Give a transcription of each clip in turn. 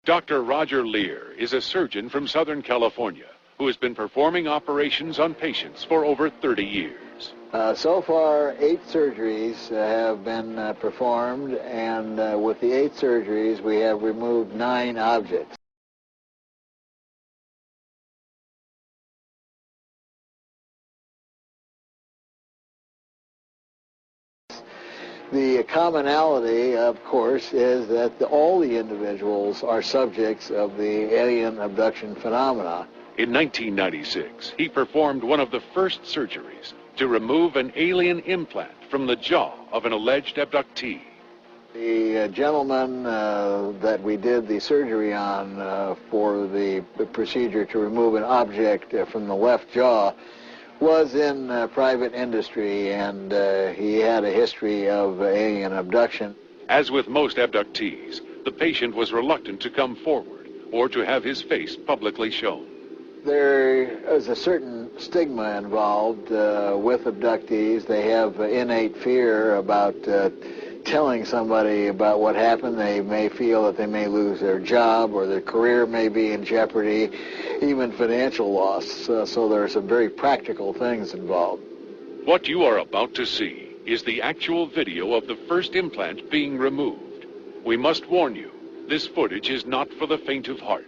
Dr. Roger Lear is a surgeon from Southern California who has been performing operations on patients for over 30 years. So far, 8 surgeries have been performed, and with the 8 surgeries, we have removed 9 objects. The commonality, of course, is that all the individuals are subjects of the alien abduction phenomena. In 1996, he performed one of the first surgeries to remove an alien implant from the jaw of an alleged abductee. The gentleman that we did the surgery on for the procedure to remove an object from the left jaw was in private industry, and he had a history of alien abduction. As with most abductees, the patient was reluctant to come forward or to have his face publicly shown. There is a certain stigma involved with abductees. They have innate fear about telling somebody about what happened. They may feel that they may lose their job, or their career may be in jeopardy, even financial loss. So there are some very practical things involved. What you are about to see is the actual video of the first implant being removed. We must warn you, this footage is not for the faint of heart.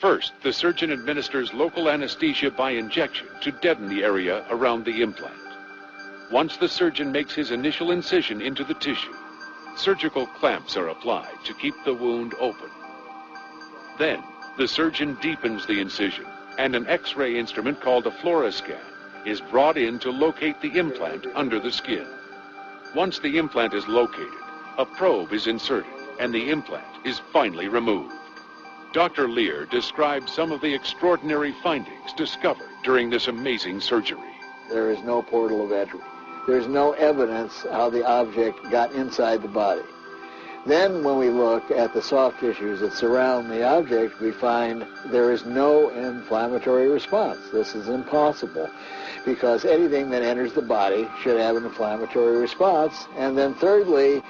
First, the surgeon administers local anesthesia by injection to deaden the area around the implant. Once the surgeon makes his initial incision into the tissue, surgical clamps are applied to keep the wound open. Then, the surgeon deepens the incision, and an X-ray instrument called a fluoroscan is brought in to locate the implant under the skin. Once the implant is located, a probe is inserted, and the implant is finally removed. Dr. Lear described some of the extraordinary findings discovered during this amazing surgery. There is no portal of entry. There's no evidence how the object got inside the body. Then when we look at the soft tissues that surround the object, we find there is no inflammatory response. This is impossible, because anything that enters the body should have an inflammatory response. And then thirdly,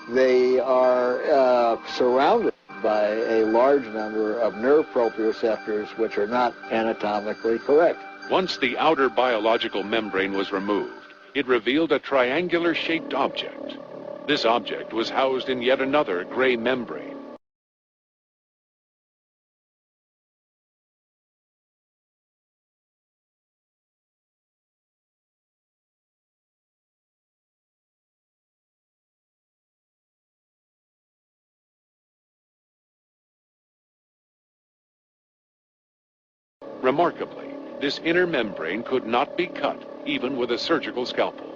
they are surrounded by a large number of nerve proprioceptors which are not anatomically correct. Once the outer biological membrane was removed, it revealed a triangular-shaped object. This object was housed in yet another gray membrane. Remarkably, this inner membrane could not be cut, even with a surgical scalpel.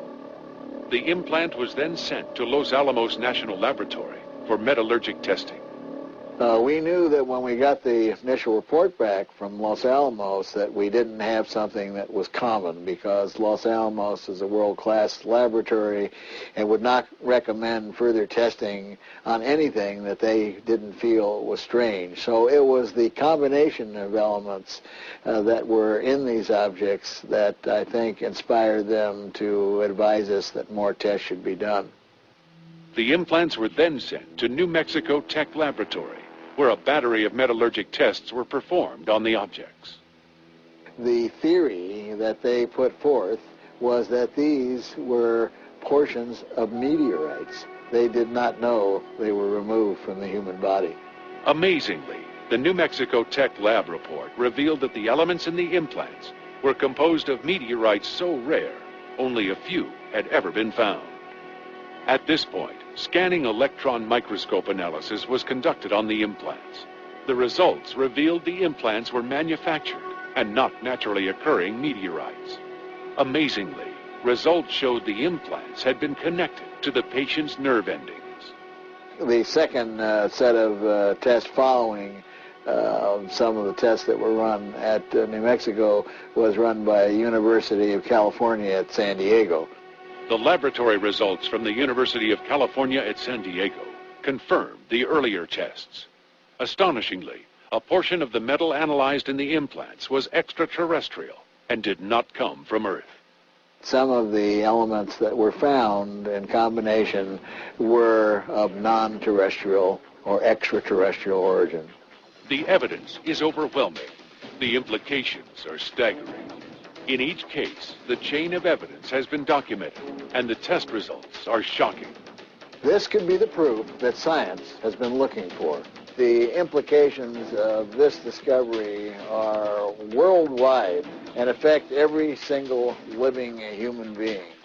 The implant was then sent to Los Alamos National Laboratory for metallurgic testing. We knew that when we got the initial report back from Los Alamos that we didn't have something that was common, because Los Alamos is a world-class laboratory and would not recommend further testing on anything that they didn't feel was strange. So it was the combination of elements that were in these objects that I think inspired them to advise us that more tests should be done. The implants were then sent to New Mexico Tech Laboratory, where a battery of metallurgic tests were performed on the objects. The theory that they put forth was that these were portions of meteorites. They did not know they were removed from the human body. Amazingly, the New Mexico Tech Lab report revealed that the elements in the implants were composed of meteorites so rare, only a few had ever been found. At this point, scanning electron microscope analysis was conducted on the implants. The results revealed the implants were manufactured and not naturally occurring meteorites. Amazingly, results showed the implants had been connected to the patient's nerve endings. The second set of tests following some of the tests that were run at New Mexico was run by University of California at San Diego. The laboratory results from the University of California at San Diego confirmed the earlier tests. Astonishingly, a portion of the metal analyzed in the implants was extraterrestrial and did not come from Earth. Some of the elements that were found in combination were of non-terrestrial or extraterrestrial origin. The evidence is overwhelming. The implications are staggering. In each case, the chain of evidence has been documented, and the test results are shocking. This could be the proof that science has been looking for. The implications of this discovery are worldwide and affect every single living human being.